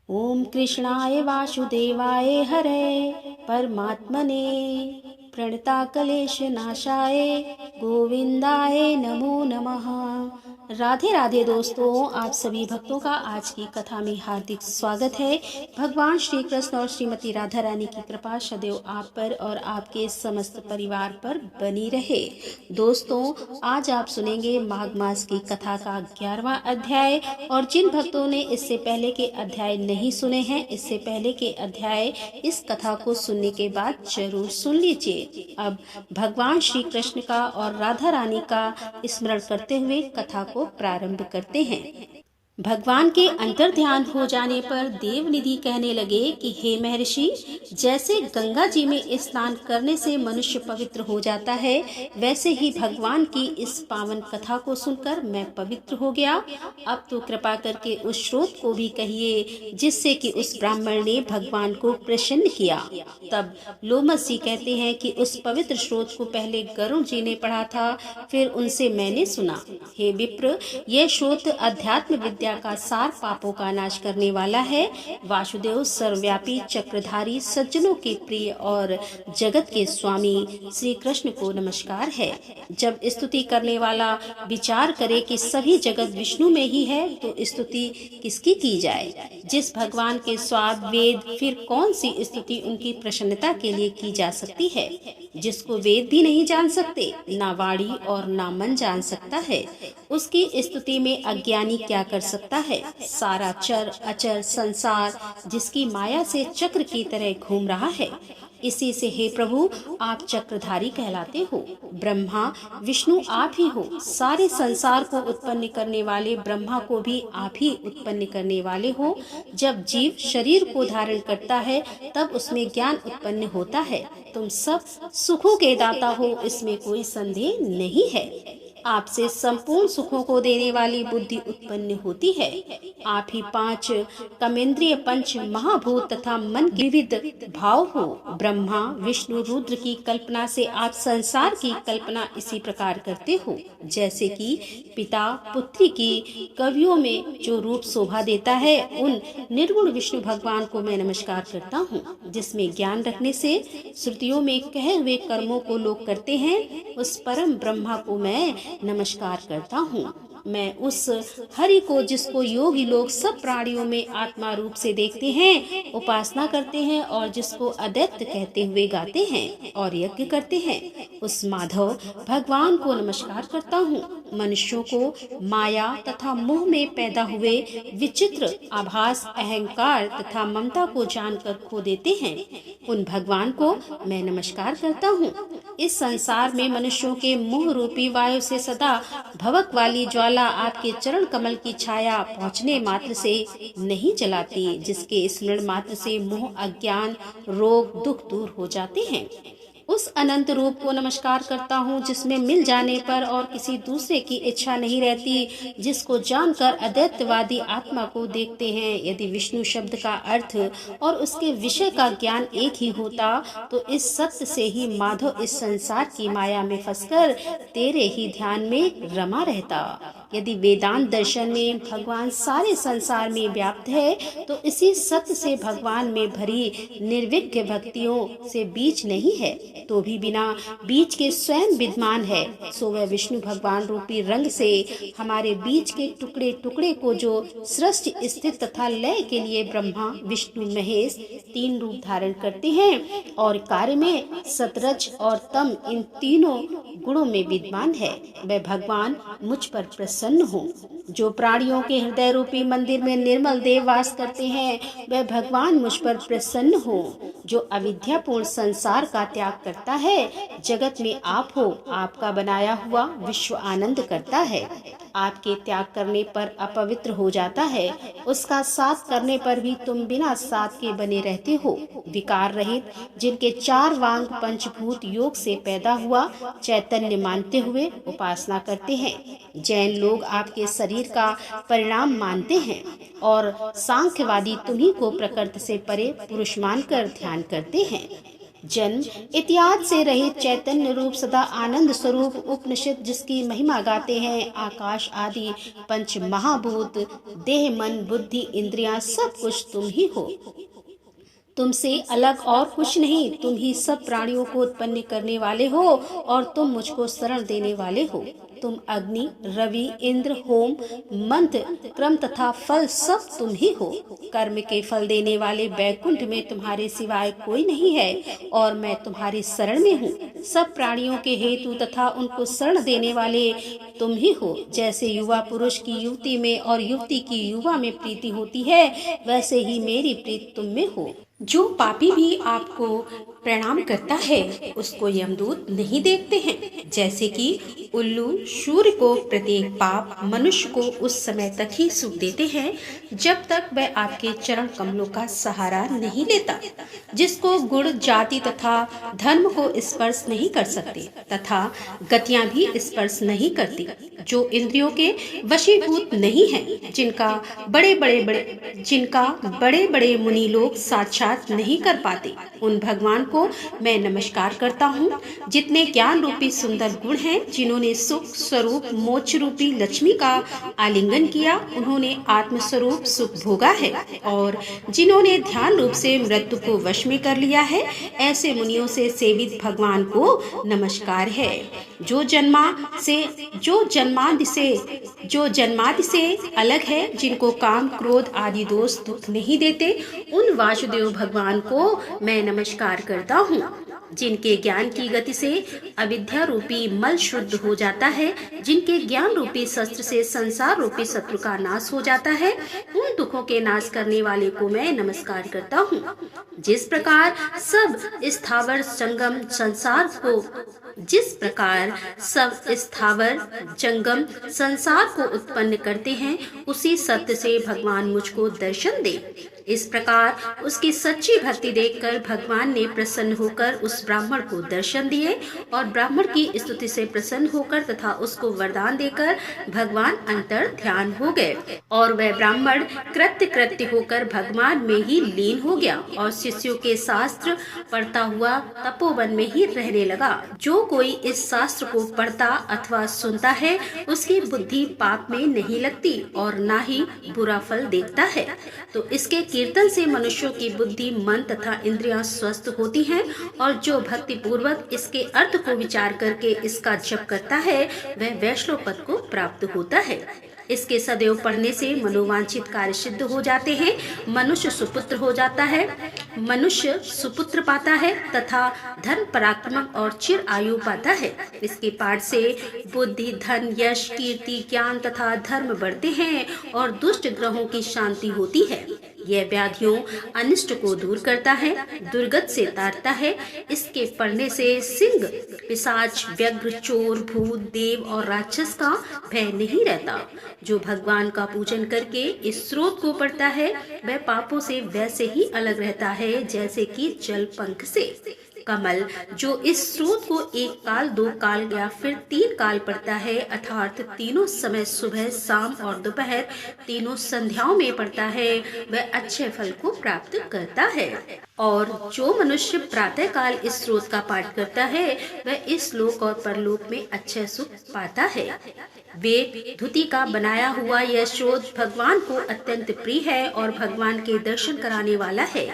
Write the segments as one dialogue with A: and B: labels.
A: ओम कृष्णाय वासुदेवाय हरे परमात्मने प्रणताकलेश नाशाय गोविंदाय नमो नमः। राधे राधे दोस्तों, आप सभी भक्तों का आज की कथा में हार्दिक स्वागत है। भगवान श्री कृष्ण और श्रीमती राधा रानी की कृपा सदैव आप पर और आपके समस्त परिवार पर बनी रहे। दोस्तों, आज आप सुनेंगे माघ मास की कथा का 11वां अध्याय। और जिन भक्तों ने इससे पहले के अध्याय नहीं सुने हैं, इससे पहले के अध्याय इस कथा को सुनने के बाद जरूर सुन लीजिए। अब भगवान श्री कृष्ण का और राधा रानी का स्मरण करते हुए कथा को प्रारंभ करते हैं। भगवान के अंतर ध्यान हो जाने पर देवनिधि कहने लगे कि हे महर्षि, जैसे गंगा जी में स्नान करने से मनुष्य पवित्र हो जाता है, वैसे ही भगवान की इस पावन कथा को सुनकर मैं पवित्र हो गया। अब तो कृपा करके उस स्रोत को भी कहिए जिससे कि उस ब्राह्मण ने भगवान को प्रसन्न किया। तब लोमस जी कहते हैं कि उस पवित्र स्रोत को पहले गरुड़ जी ने पढ़ा था, फिर उनसे मैंने सुना। हे विप्र, यह स्रोत अध्यात्म विद्या का सार पापों का नाश करने वाला है। वासुदेव सर्वव्यापी चक्रधारी सज्जनों के प्रिय और जगत के स्वामी श्री कृष्ण को नमस्कार है। जब स्तुति करने वाला विचार करे कि सभी जगत विष्णु में ही है, तो स्तुति किसकी की जाए। जिस भगवान के स्वाद वेद, फिर कौन सी स्तुति उनकी प्रसन्नता के लिए की जा सकती है। जिसको वेद भी नहीं जान सकते, ना वाणी और ना मन जान सकता है, उसकी स्तुति में अज्ञानी क्या कर सकता है। सारा चर अचर संसार जिसकी माया से चक्र की तरह घूम रहा है, इसी से हे प्रभु आप चक्रधारी कहलाते हो। ब्रह्मा विष्णु आप ही हो। सारे संसार को उत्पन्न करने वाले ब्रह्मा को भी आप ही उत्पन्न करने वाले हो। जब जीव शरीर को धारण करता है, तब उसमें ज्ञान उत्पन्न होता है। तुम सब सुखों के दाता हो, इसमें कोई संदेह नहीं है। आपसे संपूर्ण सुखों को देने वाली बुद्धि उत्पन्न होती है। आप ही 5 कर्मेंद्रिय, पंच महाभूत तथा मन के विविध भाव हो। ब्रह्मा विष्णु रुद्र की कल्पना से आप संसार की कल्पना इसी प्रकार करते हो, जैसे कि पिता पुत्री की कवियों में जो रूप शोभा देता है, उन निर्गुण विष्णु भगवान को मैं नमस्कार करता हूँ। जिसमें ज्ञान रखने से श्रुतियों में कहे हुए कर्मों को लोग करते हैं, उस परम ब्रह्मा को मैं नमस्कार करता हूँ। मैं उस हरि को, जिसको योगी लोग सब प्राणियों में आत्मा रूप से देखते हैं, उपासना करते हैं और जिसको अदैत्य कहते हुए गाते हैं और यज्ञ करते हैं, उस माधव भगवान को नमस्कार करता हूँ। मनुष्यों को माया तथा मोह में पैदा हुए विचित्र आभास, अहंकार तथा ममता को जानकर खो देते हैं, उन भगवान को मैं नमस्कार करता हूँ। इस संसार में मनुष्यों के मोह रूपी वायु से सदा भवक वाली ज्वाला आपके चरण कमल की छाया पहुँचने मात्र से नहीं जलाती, जिसके स्मरण मात्र से मोह अज्ञान रोग दुख दूर हो जाते हैं। उस अनंत रूप को नमस्कार करता हूँ, जिसमें मिल जाने पर और किसी दूसरे की इच्छा नहीं रहती, जिसको जानकर अद्वैतवादी आत्मा को देखते हैं। यदि विष्णु शब्द का अर्थ और उसके विषय का ज्ञान एक ही होता, तो इस सत्य से ही माधव इस संसार की माया में फंसकर तेरे ही ध्यान में रमा रहता। यदि वेदांत दर्शन में भगवान सारे संसार में व्याप्त है, तो इसी सत्य से भगवान में भरी निर्विघ्न भक्तियों से बीज नहीं है, तो भी बिना बीज के स्वयं विद्यमान है। सो वह विष्णु भगवान रूपी रंग से हमारे बीज के टुकड़े टुकड़े को, जो सृष्टि स्थित तथा लय के लिए ब्रह्मा विष्णु महेश 3 रूप धारण करते हैं और कार्य में सतरज और तम इन तीनों गुणों में विद्यमान है, वह भगवान मुझ पर प्रसन्न हो। जो प्राणियों के हृदय रूपी मंदिर में निर्मल देव वास करते हैं, वह भगवान मुझ पर प्रसन्न हो। जो अविद्यापूर्ण संसार का त्याग करता है, जगत में आप हो, आपका बनाया हुआ विश्व आनंद करता है। आपके त्याग करने पर अपवित्र हो जाता है, उसका साथ करने पर भी तुम बिना साथ के बने रहते हो। विकार रहित, जिनके 4 वांग पंचभूत योग से पैदा हुआ चैतन्य मानते हुए उपासना करते हैं। जैन लोग आपके शरीर का परिणाम मानते हैं और सांख्यवादी तुम्ही को प्रकृति से परे पुरुष मानकर ध्यान करते हैं। जन्म इतिहास से रहित चैतन्य रूप सदा आनंद स्वरूप उपनिषद जिसकी महिमा गाते हैं। आकाश आदि पंच महाभूत, देह मन बुद्धि इंद्रियां सब कुछ तुम ही हो। तुमसे अलग और कुछ नहीं। तुम ही सब प्राणियों को उत्पन्न करने वाले हो और तुम मुझको शरण देने वाले हो। तुम अग्नि, रवि, इंद्र, होम, मंत्र, क्रम तथा फल सब तुम ही हो। कर्म के फल देने वाले वैकुंठ में तुम्हारे सिवाय कोई नहीं है और मैं तुम्हारी शरण में हूँ। सब प्राणियों के हेतु तथा उनको शरण देने वाले तुम ही हो। जैसे युवा पुरुष की युवती में और युवती की युवा में प्रीति होती है, वैसे ही मेरी प्रीति तुम में हो। जो पापी भी आपको प्रणाम करता है उसको यमदूत नहीं देखते हैं। जैसे कि उल्लू सूर्य को प्रत्येक पाप मनुष्य को उस समय तक ही सुख देते हैं जब तक वह आपके चरण कमलों का सहारा नहीं लेता। जिसको गुण, जाति तथा धर्म को स्पर्श नहीं कर सकते तथा गतियां भी स्पर्श नहीं करती, जो इंद्रियों के वशीभूत नहीं हैं, जिनका बड़े बड़े मुनि लोग साक्षात नहीं कर पाते, उन भगवान को मैं नमस्कार करता हूँ। जितने ज्ञान रूपी सुंदर गुण हैं, जिन्होंने सुख स्वरूप मोक्ष रूपी लक्ष्मी का आलिंगन किया, उन्होंने आत्म स्वरूप सुख भोगा है और जिन्होंने ध्यान रूप से मृत्यु को वश में कर लिया है, ऐसे मुनियों से सेवित भगवान को नमस्कार है। जो जन्मादि से अलग है, जिनको काम क्रोध आदि दोष दुख नहीं देते, उन वासुदेव भगवान को मैं नमस्कार करता हूँ। जिनके ज्ञान की गति से अविद्या रूपी मल शुद्ध हो जाता है, जिनके ज्ञान रूपी शस्त्र से संसार रूपी शत्रु का नाश हो जाता है, उन दुखों के नाश करने वाले को मैं नमस्कार करता हूँ। जिस प्रकार सब स्थावर जंगम संसार को उत्पन्न करते हैं, उसी सत्य से भगवान मुझको दर्शन दे। इस प्रकार उसकी सच्ची भक्ति देखकर भगवान ने प्रसन्न होकर उस ब्राह्मण को दर्शन दिए और ब्राह्मण की स्तुति से प्रसन्न होकर तथा उसको वरदान देकर भगवान अंतर ध्यान हो गए और वह ब्राह्मण कृत्य होकर भगवान में ही लीन हो गया और शिष्यों के शास्त्र पढ़ता हुआ तपोवन में ही रहने लगा। जो कोई इस शास्त्र को पढ़ता अथवा सुनता है, उसकी बुद्धि पाप में नहीं लगती और ना ही बुरा फल देखता है। तो इसके कीर्तन से मनुष्यों की बुद्धि, मन तथा इंद्रियां स्वस्थ होती हैं और जो भक्ति पूर्वक इसके अर्थ को विचार करके इसका जप करता है, वह वैष्णव पद को प्राप्त होता है। इसके सदैव पढ़ने से मनोवांछित कार्य सिद्ध हो जाते हैं। मनुष्य सुपुत्र पाता है तथा धन पराक्रम और चिर आयु पाता है। इसके पाठ से बुद्धि, धन, यश, कीर्ति, ज्ञान तथा धर्म बढ़ते हैं और दुष्ट ग्रहों की शांति होती है। यह व्याधियों अनिष्ट को दूर करता है, दुर्गत से तारता है। इसके पढ़ने से सिंह, पिशाच, व्यग्र, चोर, भूत, देव और राक्षस का भय नहीं रहता। जो भगवान का पूजन करके इस स्रोत को पढ़ता है, वह पापों से वैसे ही अलग रहता है जैसे कि जल पंख से। कमल जो इस स्रोत को एक काल, दो काल या फिर 3 काल पढ़ता है, अर्थात तीनों समय सुबह, शाम और दोपहर तीनों संध्याओं में पढ़ता है, वह अच्छे फल को प्राप्त करता है। और जो मनुष्य प्रातः काल इस स्रोत का पाठ करता है, वह इस लोक और परलोक में अच्छे सुख पाता है। वेद धुति का बनाया हुआ यह स्रोत भगवान को अत्यंत प्रिय है और भगवान के दर्शन कराने वाला है।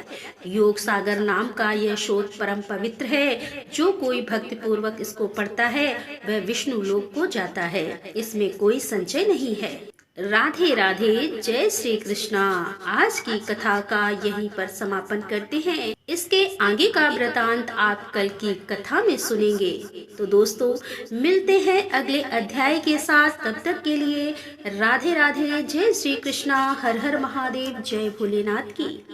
A: योग सागर नाम का यह स्रोत परम पवित्र है। जो कोई भक्ति पूर्वक इसको पढ़ता है, वह विष्णु लोक को जाता है। इसमें कोई संचय नहीं है। राधे राधे, जय श्री कृष्णा। आज की कथा का यहीं पर समापन करते हैं। इसके आगे का वृतांत आप कल की कथा में सुनेंगे। तो दोस्तों, मिलते हैं अगले अध्याय के साथ। तब तक के लिए राधे राधे, जय श्री कृष्णा, हर हर महादेव, जय भोलेनाथ की।